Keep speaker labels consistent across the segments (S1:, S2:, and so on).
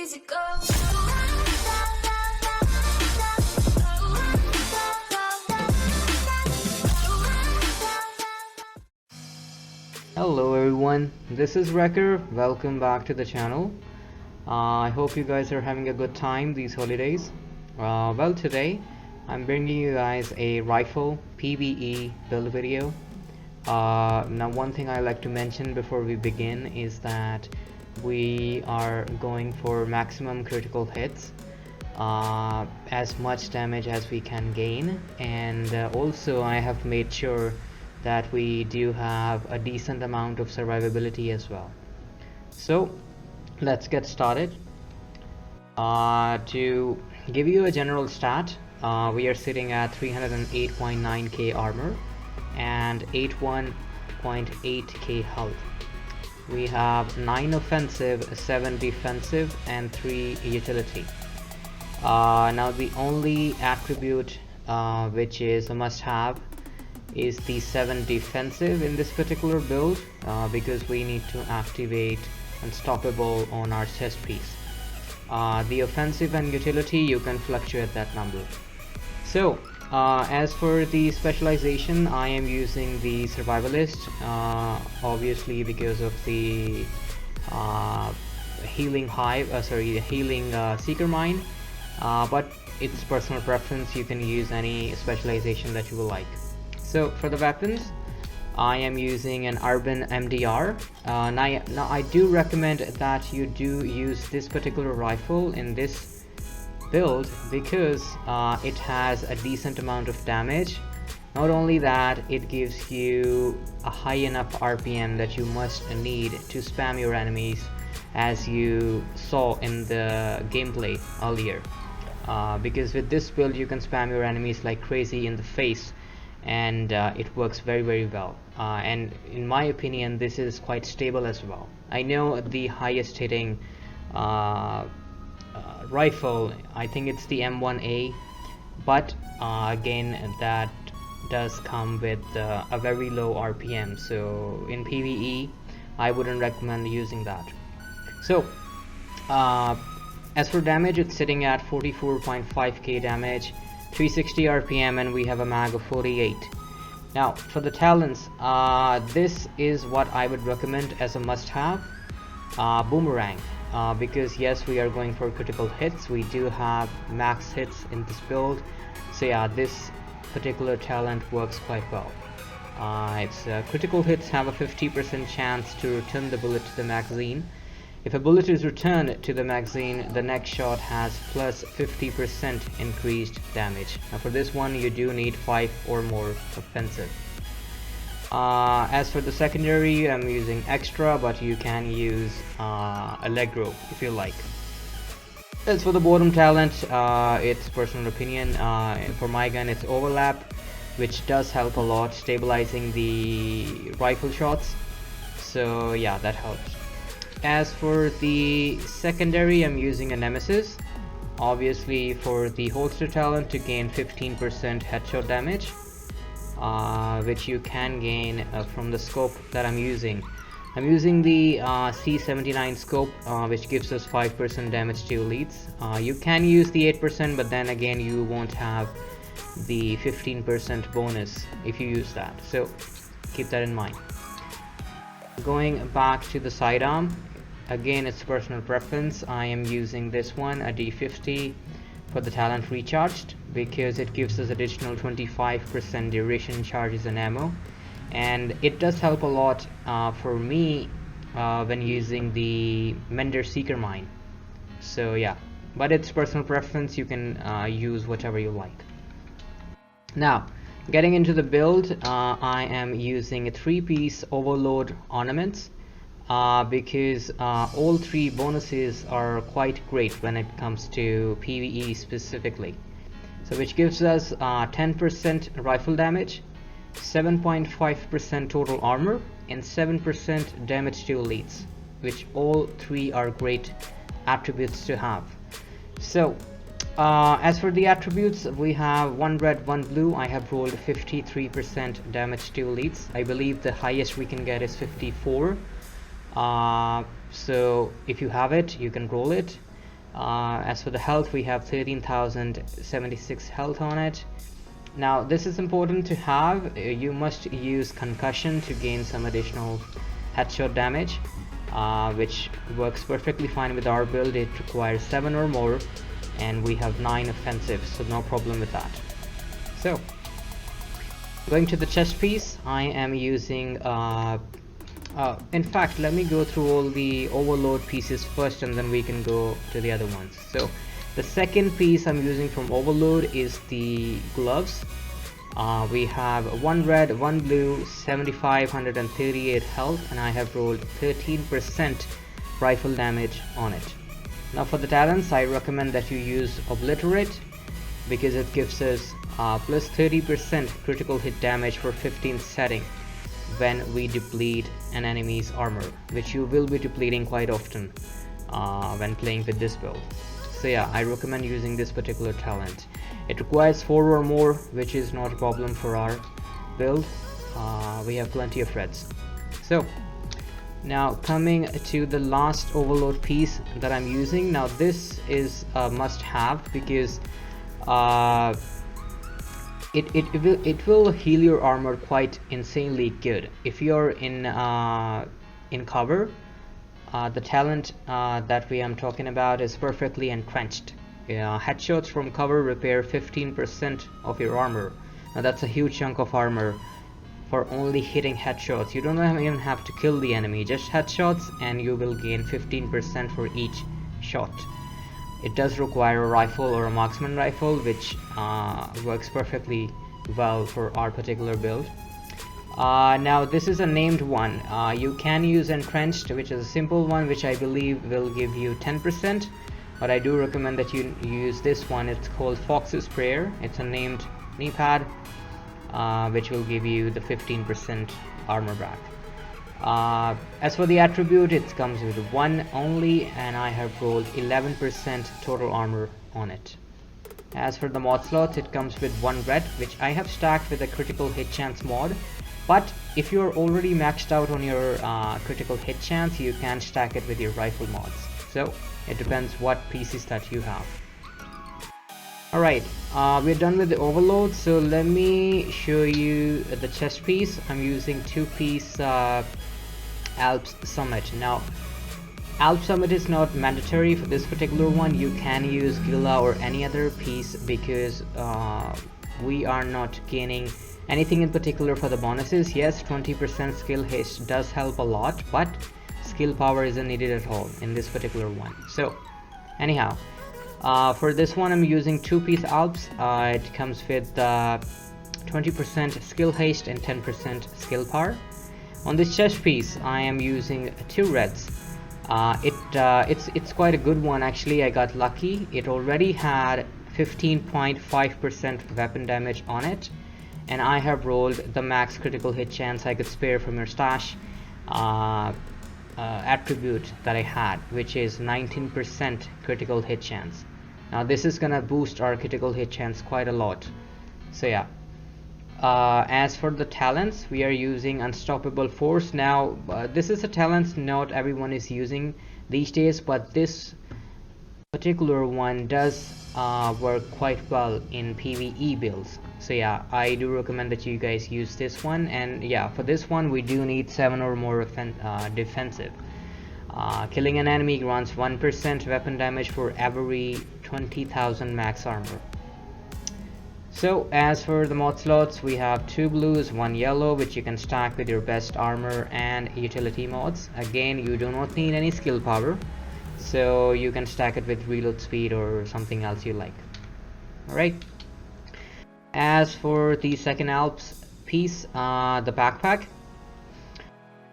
S1: music go.
S2: Hello everyone, this is Wrecker. Welcome back to the channel. I hope you guys are having a good time these holidays. Well, today I'm bringing you guys a rifle PVE build video. Now one thing I like to mention before we begin is that we are going for maximum critical hits, as much damage as we can gain, and also I have made sure that we do have a decent amount of survivability as well. So let's get started. To give you a general stat, we are sitting at 308.9k armor and 81.8k health. We have 9 offensive, 7 defensive and 3 utility. Now the only attribute which is a must-have is the 7 defensive in this particular build, because we need to activate Unstoppable on our chest piece. The offensive and utility, you can fluctuate that number. So as for the specialization, I am using the survivalist, obviously because of the healing seeker mine, but it's personal preference. You can use any specialization that you will like. So for the weapons, I am using an Urban MDR. Now I do recommend that you do use this particular rifle in this build because it has a decent amount of damage. Not only that, it gives you a high enough RPM that you must need to spam your enemies, as you saw in the gameplay earlier, because with this build you can spam your enemies like crazy in the face, and it works very well, and in my opinion this is quite stable as well. I know the highest hitting rifle, I think it's the M1A, but again that does come with a very low RPM, so in PvE I wouldn't recommend using that. So as for damage, it's sitting at 44.5k damage, 360 RPM, and we have a mag of 48. Now for the talents, this is what I would recommend as a must-have. Boomerang, because yes, we are going for critical hits. We do have max hits in this build, so yeah, this particular talent works quite well. Critical hits have a 50% chance to return the bullet to the magazine. If a bullet is returned to the magazine, the next shot has plus 50% increased damage. Now for this one, you do need 5 or more offensive. As for the secondary, I'm using extra, but you can use Allegro if you like. As for the bottom talent, it's personal opinion. For my gun, it's overlap, which does help a lot, stabilizing the rifle shots. So yeah, that helps. As for the secondary, I'm using a Nemesis, obviously for the holster talent, to gain 15% headshot damage, which you can gain from the scope that I'm using. I'm using the C79 scope, which gives us 5% damage to elites. You can use the 8%, but then again you won't have the 15% bonus if you use that, so keep that in mind. Going back to the sidearm, again it's personal preference. I am using this one, a D50, for the talent recharged, because it gives us additional 25% duration charges and ammo, and it does help a lot for me when using the Mender Seeker mine. So yeah, but it's personal preference. You can use whatever you like. Now getting into the build, I am using a 3-piece overload ornaments, because all 3 bonuses are quite great when it comes to PvE specifically. So which gives us 10% rifle damage, 7.5% total armor, and 7% damage to elites, which all 3 are great attributes to have. So as for the attributes, we have 1 red, 1 blue. I have rolled 53% damage to elites. I believe the highest we can get is 54. So if you have it, you can roll it. As for the health, we have 13,076 health on it. Now this is important to have. You must use concussion to gain some additional headshot damage, which works perfectly fine with our build. It requires 7 or more, and we have 9 offensive, so no problem with that. So going to the chest piece, I am using in fact, let me go through all the overload pieces first, and then we can go to the other ones. So the second piece I'm using from overload is the gloves. We have 1 red, 1 blue, 7,538 health, and I have rolled 13% rifle damage on it. Now for the talents, I recommend that you use Obliterate, because it gives us plus 30% critical hit damage for 15th setting when we deplete an enemy's armor, which you will be depleting quite often when playing with this build. So yeah, I recommend using this particular talent. It requires 4 or more, which is not a problem for our build. We have plenty of reds. So now coming to the last overload piece that I'm using. Now this is a must have, because it will heal your armor quite insanely good. If you're in cover, the talent that we am talking about is perfectly entrenched. Headshots from cover repair 15% of your armor. Now that's a huge chunk of armor for only hitting headshots. You don't even have to kill the enemy, just headshots, and you will gain 15% for each shot. It does require a rifle or a marksman rifle, which works perfectly well for our particular build. Now this is a named one. You can use entrenched, which is a simple one, which I believe will give you 10%, but I do recommend that you use this one. It's called Fox's Prayer. It's a named knee pad, which will give you the 15% armor back. As for the attribute, it comes with 1 only, and I have rolled 11% total armor on it. As for the mod slots, it comes with 1 red, which I have stacked with a critical hit chance mod. But if you're already maxed out on your critical hit chance, you can stack it with your rifle mods. So it depends what pieces that you have. Alright, we're done with the overload, so let me show you the chest piece. I'm using 2-piece Alps Summit. Now Alps Summit is not mandatory for this particular one. You can use Gila or any other piece, because we are not gaining anything in particular for the bonuses. Yes, 20% skill haste does help a lot, but skill power isn't needed at all in this particular one. So anyhow, for this one I'm using 2-piece Alps. It comes with 20% skill haste and 10% skill power. On this chest piece I am using 2 reds. It's quite a good one actually. I got lucky. It already had 15.5% weapon damage on it, and I have rolled the max critical hit chance I could spare from your stash attribute that I had, which is 19% critical hit chance. Now this is gonna boost our critical hit chance quite a lot. So yeah. As for the talents, we are using Unstoppable Force. Now this is a talent not everyone is using these days, but this particular one does work quite well in PVE builds. So yeah, I do recommend that you guys use this one. And yeah, for this one we do need 7 or more defensive. Killing an enemy grants 1% weapon damage for every 20,000 max armor. So as for the mod slots, we have 2 blues, 1 yellow, which you can stack with your best armor and utility mods. Again, you do not need any skill power, so you can stack it with reload speed or something else you like. Alright. As for the second Alps piece, the backpack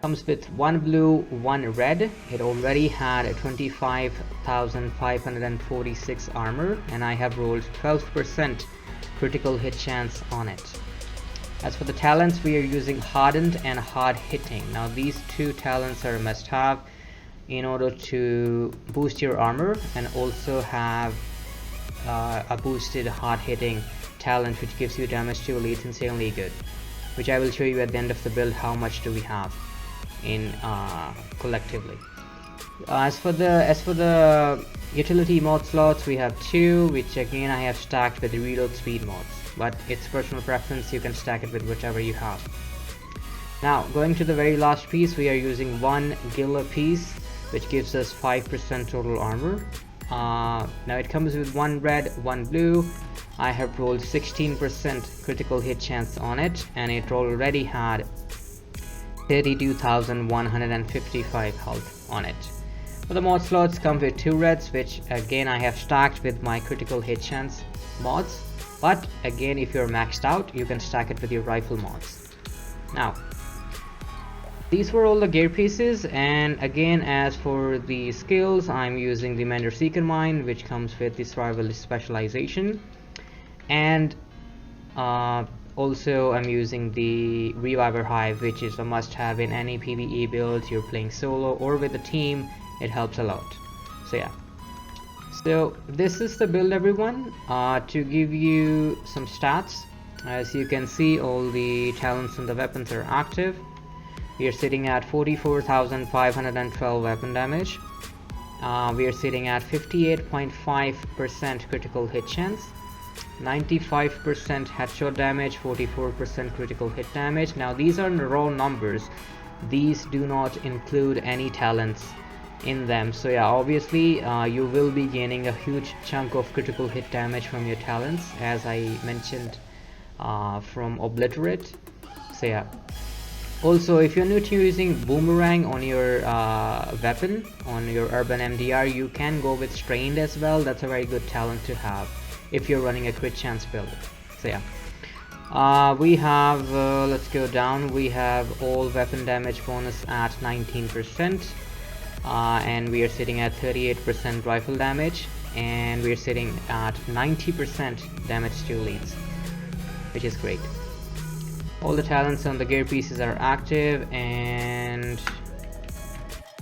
S2: comes with 1 blue, 1 red. It already had 25,546 armor, and I have rolled 12% critical hit chance on it. As for the talents, we are using Hardened and Hard Hitting. Now these 2 talents are a must have in order to boost your armor, and also have a boosted hard hitting talent which gives you damage to elites insanely good, which I will show you at the end of the build how much do we have in collectively. As for the utility mod slots, we have 2, which again I have stacked with the reload speed mods, but it's personal preference, you can stack it with whatever you have. Now going to the very last piece, we are using 1 Gila piece, which gives us 5% total armor. Now it comes with 1 red, 1 blue. I have rolled 16% critical hit chance on it, and it already had 32,155 health on it. For the mod slots come with 2 reds, which again I have stacked with my critical hit chance mods, but again if you're maxed out you can stack it with your rifle mods. Now these were all the gear pieces, and again as for the skills, I'm using the Mender Seeker Mine, which comes with the survivalist specialization, and also I'm using the Reviver Hive, which is a must-have in any PVE build. You're playing solo or with a team, it helps a lot. So yeah, so this is the build, everyone. To give you some stats, as you can see, all the talents and the weapons are active. We are sitting at 44,512 weapon damage. We are sitting at 58.5% critical hit chance, 95% headshot damage, 44% critical hit damage. Now these are raw numbers, these do not include any talents in them. So yeah, obviously you will be gaining a huge chunk of critical hit damage from your talents, as I mentioned from Obliterate. So yeah, also if you're new to using boomerang on your weapon, on your urban MDR, you can go with strained as well. That's a very good talent to have if you're running a crit chance build. So yeah, we have let's go down. We have all weapon damage bonus at 19%, and we are sitting at 38% rifle damage, and we are sitting at 90% damage to elites, which is great. All the talents on the gear pieces are active, and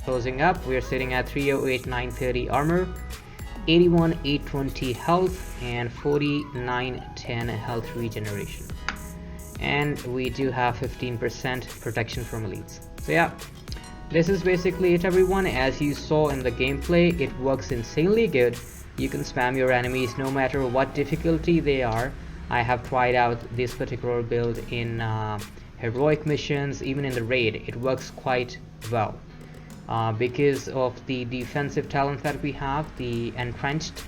S2: closing up, we are sitting at 308,930 armor, 81,820 health, and 49,10 health regeneration, and we do have 15% protection from elites. So yeah, this is basically it, everyone. As you saw in the gameplay, it works insanely good. You can spam your enemies no matter what difficulty they are. I have tried out this particular build in heroic missions, even in the raid. It works quite well because of the defensive talent that we have, the entrenched.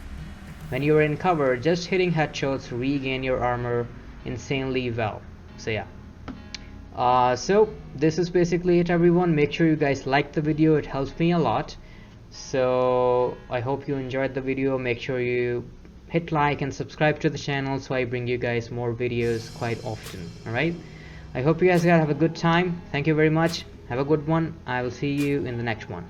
S2: When you're in cover, just hitting headshots regain your armor insanely well. So yeah, so this is basically it, everyone. Make sure you guys like the video, it helps me a lot. So I hope you enjoyed the video. Make sure you hit like and subscribe to the channel so I bring you guys more videos quite often. Alright, I hope you guys have a good time. Thank you very much, have a good one. I will see you in the next one.